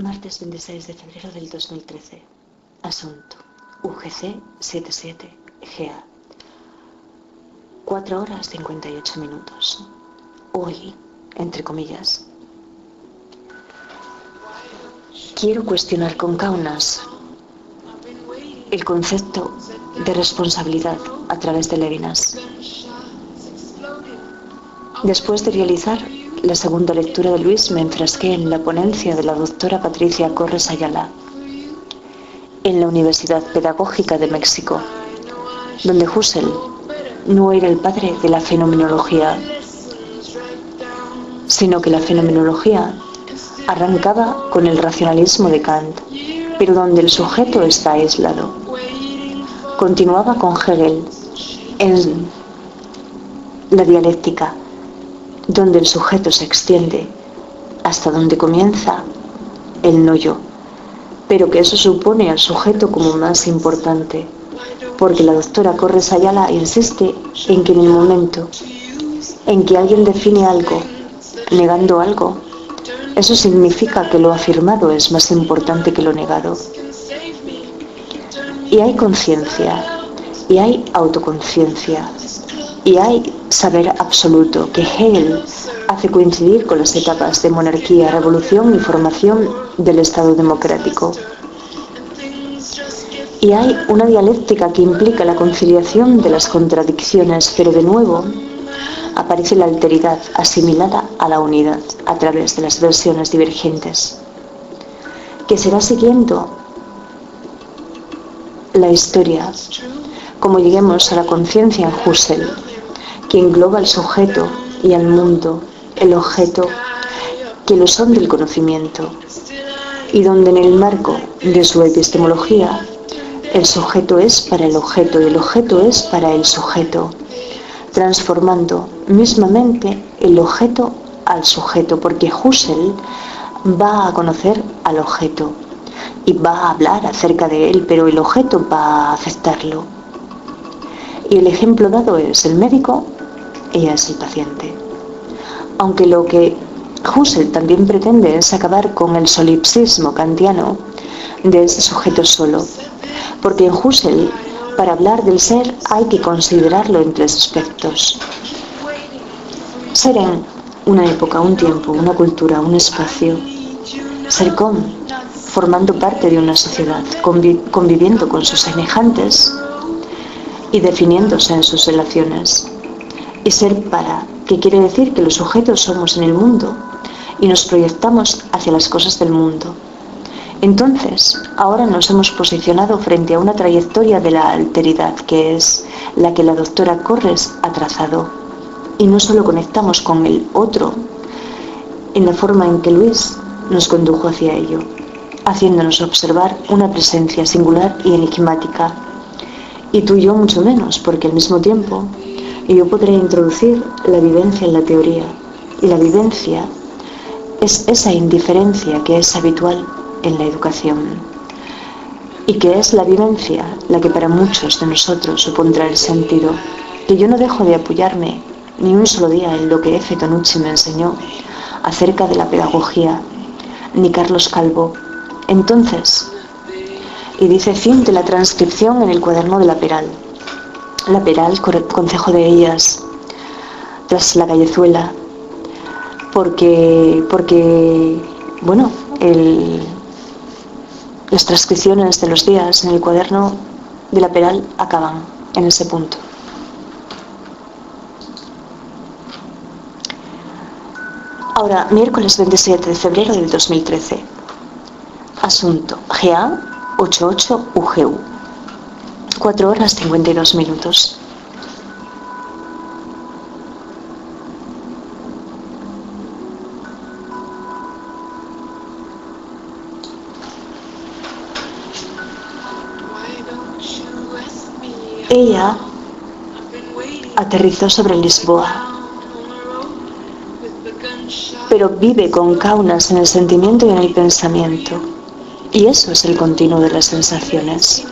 Martes 26 de febrero del 2013. Asunto: UGC 77GA. 4 horas 58 minutos. Hoy, entre comillas. Quiero cuestionar con Kaunas el concepto de responsabilidad a través de Levinas. Después de realizar la segunda lectura de Luis, me enfrasqué en la ponencia de la doctora Patricia Corres Ayala en la Universidad Pedagógica de México, donde Husserl no era el padre de la fenomenología, sino que la fenomenología arrancaba con el racionalismo de Kant, pero donde el sujeto está aislado. Continuaba con Hegel en la dialéctica, donde el sujeto se extiende hasta donde comienza el no yo, pero que eso supone al sujeto como más importante, porque la doctora Corres Ayala insiste en que en el momento en que alguien define algo, negando algo, eso significa que lo afirmado es más importante que lo negado. Y hay conciencia, y hay autoconciencia, y hay saber absoluto que Hegel hace coincidir con las etapas de monarquía, revolución y formación del Estado democrático. Y hay una dialéctica que implica la conciliación de las contradicciones, pero de nuevo aparece la alteridad asimilada a la unidad a través de las versiones divergentes, que será siguiendo la historia como lleguemos a la conciencia en Husserl, que engloba al sujeto y al mundo, el objeto, que lo son del conocimiento, y donde en el marco de su epistemología el sujeto es para el objeto y el objeto es para el sujeto, transformando mismamente el objeto al sujeto, porque Husserl va a conocer al objeto y va a hablar acerca de él, pero el objeto va a aceptarlo. Y el ejemplo dado es el médico, ella es el paciente. Aunque lo que Husserl también pretende es acabar con el solipsismo kantiano de ese sujeto solo, porque en Husserl, para hablar del ser, hay que considerarlo en 3 aspectos. Ser en una época, un tiempo, una cultura, un espacio. Ser con, formando parte de una sociedad, conviviendo con sus semejantes y definiéndose en sus relaciones. Y ser para, que quiere decir que los sujetos somos en el mundo y nos proyectamos hacia las cosas del mundo. Entonces, ahora nos hemos posicionado frente a una trayectoria de la alteridad, que es la que la doctora Corres ha trazado. Y no solo conectamos con el otro en la forma en que Luis nos condujo hacia ello, haciéndonos observar una presencia singular y enigmática. Y tú y yo mucho menos, porque al mismo tiempo yo podré introducir la vivencia en la teoría. Y la vivencia es esa indiferencia que es habitual en la educación, y que es la vivencia la que para muchos de nosotros supondrá el sentido. Que yo no dejo de apoyarme ni un solo día en lo que F. Tonucci me enseñó acerca de la pedagogía, ni Carlos Calvo. Entonces, y dice fin de la transcripción en el cuaderno de la Peral. La Peral, concejo de ellas, tras la Gallezuela, porque bueno, las transcripciones de los días en el cuaderno de la Peral acaban en ese punto. Ahora, miércoles 27 de febrero del 2013. Asunto: GA 88 UGU. 4 horas 52 minutos. Ella aterrizó sobre Lisboa, pero vive con Kaunas en el sentimiento y en el pensamiento, y eso es el continuo de las sensaciones.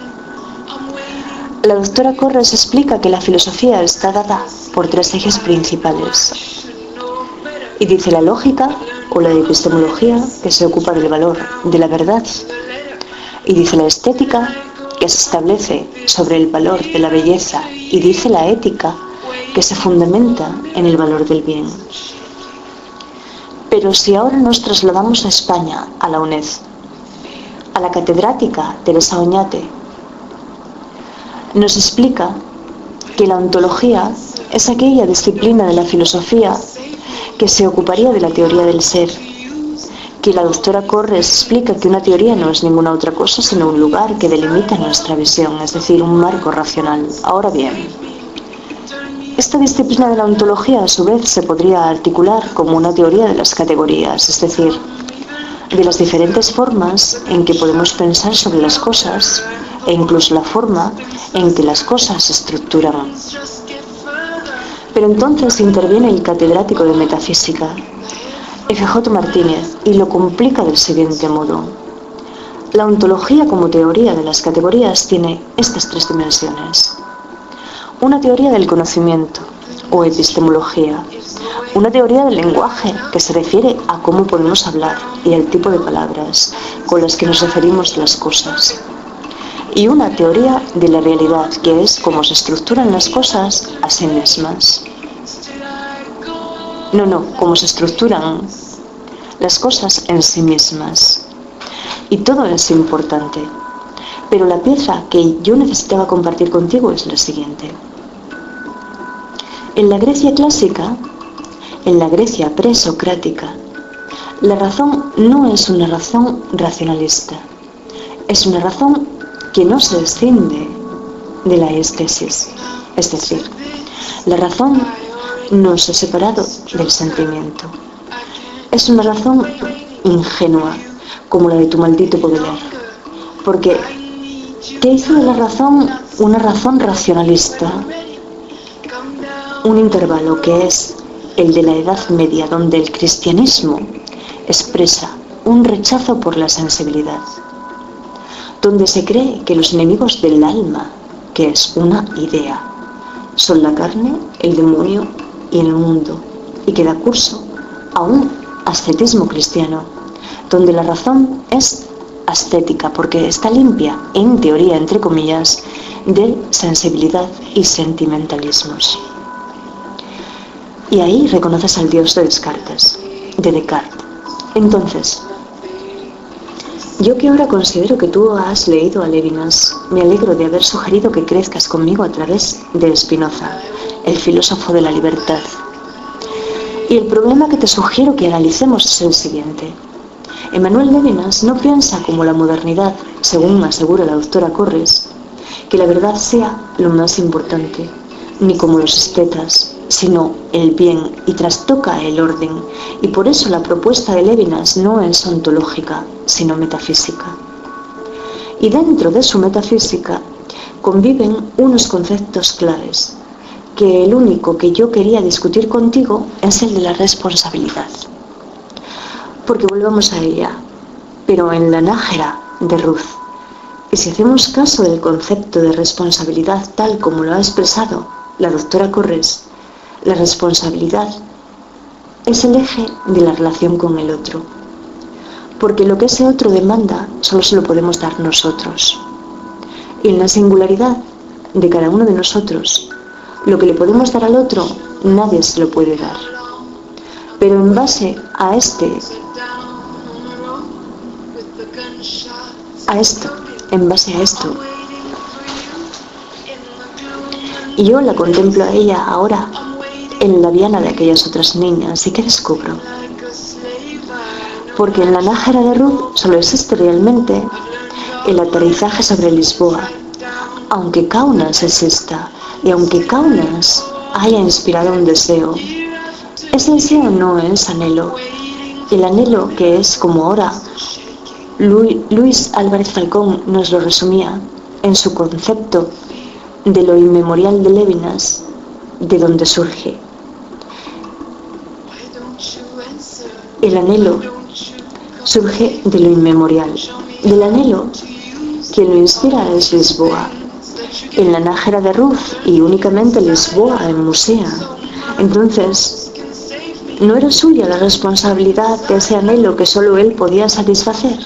La doctora Corres explica que la filosofía está dada por 3 ejes principales, y dice la lógica o la epistemología, que se ocupa del valor de la verdad, y dice la estética, que se establece sobre el valor de la belleza, y dice la ética, que se fundamenta en el valor del bien. Pero si ahora nos trasladamos a España, a la UNED, a la catedrática Teresa Oñate, nos explica que la ontología es aquella disciplina de la filosofía que se ocuparía de la teoría del ser, que la doctora Corres explica que una teoría no es ninguna otra cosa sino un lugar que delimita nuestra visión, es decir, un marco racional. Ahora bien, esta disciplina de la ontología a su vez se podría articular como una teoría de las categorías, es decir, de las diferentes formas en que podemos pensar sobre las cosas e incluso la forma en que las cosas se estructuran. Pero entonces interviene el catedrático de metafísica, F.J. Martínez, y lo complica del siguiente modo. La ontología como teoría de las categorías tiene estas tres dimensiones. Una teoría del conocimiento, o epistemología. Una teoría del lenguaje, que se refiere a cómo podemos hablar y el tipo de palabras con las que nos referimos a las cosas. Y una teoría de la realidad, que es cómo se estructuran las cosas a sí mismas. Cómo se estructuran las cosas en sí mismas. Y todo es importante. Pero la pieza que yo necesitaba compartir contigo es la siguiente. En la Grecia clásica, en la Grecia presocrática, la razón no es una razón racionalista. Es una razón que no se escinde de la estesis. Es decir, la razón no se ha separado del sentimiento. Es una razón ingenua, como la de tu maldito Baudelaire. Porque, ¿qué hizo de la razón una razón racionalista? Un intervalo que es el de la Edad Media, donde el cristianismo expresa un rechazo por la sensibilidad, donde se cree que los enemigos del alma, que es una idea, son la carne, el demonio y el mundo, y que da curso a un ascetismo cristiano, donde la razón es ascética porque está limpia, en teoría, entre comillas, de sensibilidad y sentimentalismos. Y ahí reconoces al Dios de Descartes. Entonces, yo que ahora considero que tú has leído a Lévinas, me alegro de haber sugerido que crezcas conmigo a través de Spinoza, el filósofo de la libertad. Y el problema que te sugiero que analicemos es el siguiente. Emmanuel Lévinas no piensa como la modernidad, según asegura la doctora Corres, que la verdad sea lo más importante, ni como los estetas, sino el bien, y trastoca el orden, y por eso la propuesta de Lévinas no es ontológica, sino metafísica. Y dentro de su metafísica conviven unos conceptos claves, que el único que yo quería discutir contigo es el de la responsabilidad. Porque volvamos a ella, pero en la nájera de Ruth. Y si hacemos caso del concepto de responsabilidad tal como lo ha expresado la doctora Corres, la responsabilidad es el eje de la relación con el otro. Porque lo que ese otro demanda solo se lo podemos dar nosotros. Y en la singularidad de cada uno de nosotros, lo que le podemos dar al otro, nadie se lo puede dar. Pero en base a esto, y yo la contemplo a ella ahora en la viana de aquellas otras niñas, ¿y qué descubro? Porque en la nájera de Ruth solo existe realmente el aterrizaje sobre Lisboa, aunque Kaunas exista y aunque Kaunas haya inspirado un deseo. Ese deseo no es anhelo, el anhelo que es como ahora Luis Álvarez Falcón nos lo resumía en su concepto de lo inmemorial de Lévinas, de donde surge. El anhelo surge de lo inmemorial. Del anhelo, quien lo inspira es Lisboa, en la nájera de Ruth y únicamente Lisboa en Musea. Entonces, ¿No era suya la responsabilidad de ese anhelo que solo él podía satisfacer?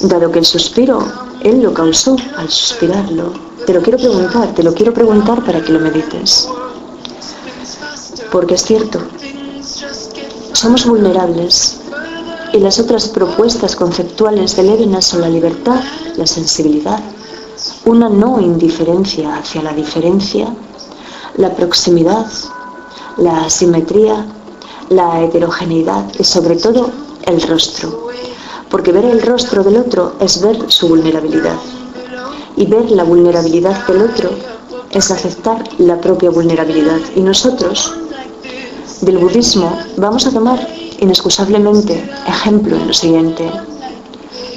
Dado que el suspiro, él lo causó al suspirarlo. Te lo quiero preguntar para que lo medites. Porque es cierto, somos vulnerables y las otras propuestas conceptuales de Levinas son la libertad, la sensibilidad, una no indiferencia hacia la diferencia, la proximidad, la asimetría, la heterogeneidad y sobre todo el rostro. Porque ver el rostro del otro es ver su vulnerabilidad. Y ver la vulnerabilidad del otro es aceptar la propia vulnerabilidad. Y nosotros, del budismo, vamos a tomar inexcusablemente ejemplo en lo siguiente.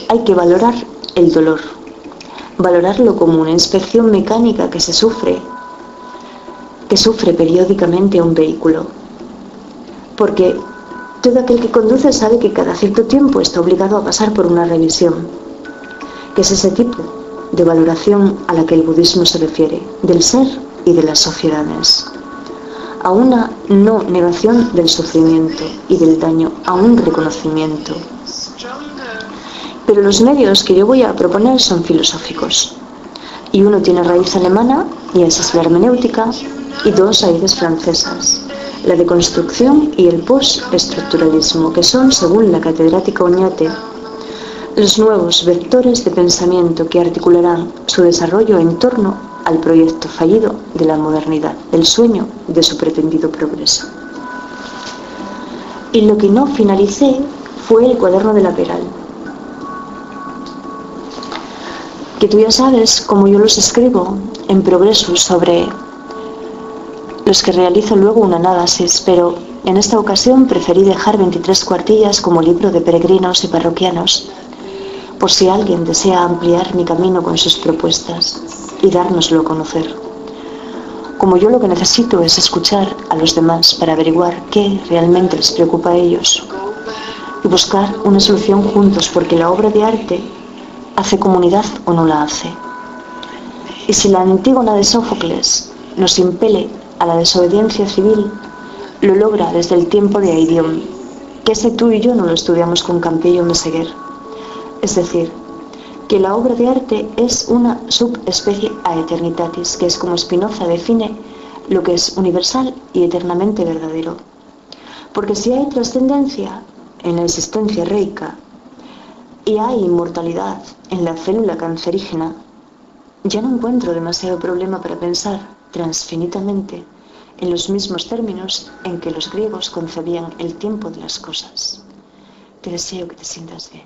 Hay que valorar el dolor. Valorarlo como una inspección mecánica que sufre periódicamente un vehículo. Porque todo aquel que conduce sabe que cada cierto tiempo está obligado a pasar por una revisión, que es ese tipo de valoración a la que el budismo se refiere, del ser y de las sociedades, a una no negación del sufrimiento y del daño, a un reconocimiento. Pero los medios que yo voy a proponer son filosóficos, y uno tiene raíz alemana, y esa es la hermenéutica, y dos raíces francesas, la deconstrucción y el postestructuralismo, que son, según la catedrática Oñate, los nuevos vectores de pensamiento que articularán su desarrollo en torno al proyecto fallido de la modernidad, del sueño de su pretendido progreso. Y lo que no finalicé fue el cuaderno de la Peral, que tú ya sabes cómo yo los escribo en progresos sobre los que realizo luego un análisis, pero en esta ocasión preferí dejar 23 cuartillas como libro de peregrinos y parroquianos, por si alguien desea ampliar mi camino con sus propuestas y dárnoslo a conocer. Como yo lo que necesito es escuchar a los demás para averiguar qué realmente les preocupa a ellos y buscar una solución juntos, porque la obra de arte hace comunidad o no la hace. Y si la Antígona de Sófocles nos impele a la desobediencia civil, lo logra desde el tiempo de Aidión, que ese tú y yo no lo estudiamos con Campillo Meseguer. Es decir, que la obra de arte es una subespecie a eternitatis, que es como Spinoza define lo que es universal y eternamente verdadero. Porque si hay trascendencia en la existencia reica y hay inmortalidad en la célula cancerígena, ya no encuentro demasiado problema para pensar transfinitamente en los mismos términos en que los griegos concebían el tiempo de las cosas. Te deseo que te sientas bien.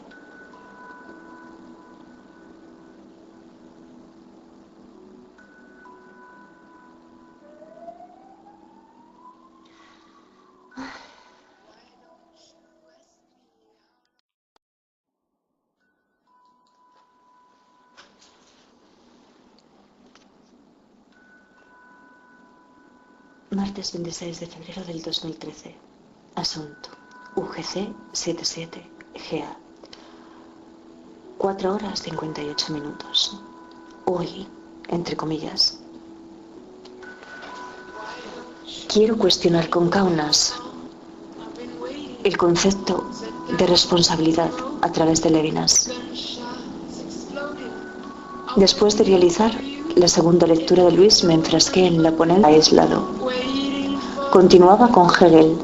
Martes 26 de febrero del 2013. Asunto: UGC 77 GA. 4 horas 58 minutos. Hoy, entre comillas. Quiero cuestionar con Kaunas el concepto de responsabilidad a través de Levinas. Después de realizar la segunda lectura de Luis, me enfrasqué en la ponencia aislado. Continuaba con Hegel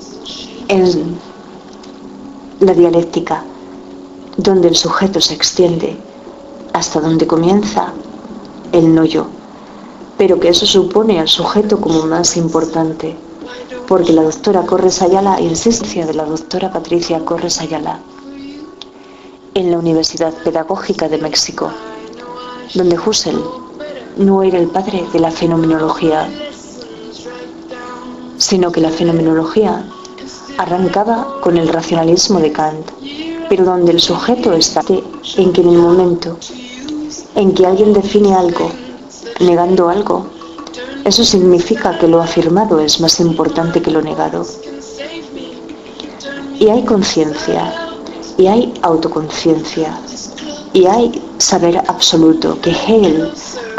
en la dialéctica, donde el sujeto se extiende hasta donde comienza el no yo, pero que eso supone al sujeto como más importante, porque la doctora Corres Ayala, insistencia de la doctora Patricia Corres Ayala, en la Universidad Pedagógica de México, donde Husserl no era el padre de la fenomenología, sino que la fenomenología arrancaba con el racionalismo de Kant, pero donde el sujeto está en que en el momento en que alguien define algo, negando algo, eso significa que lo afirmado es más importante que lo negado. Y hay conciencia, y hay autoconciencia, y hay saber absoluto, que Hegel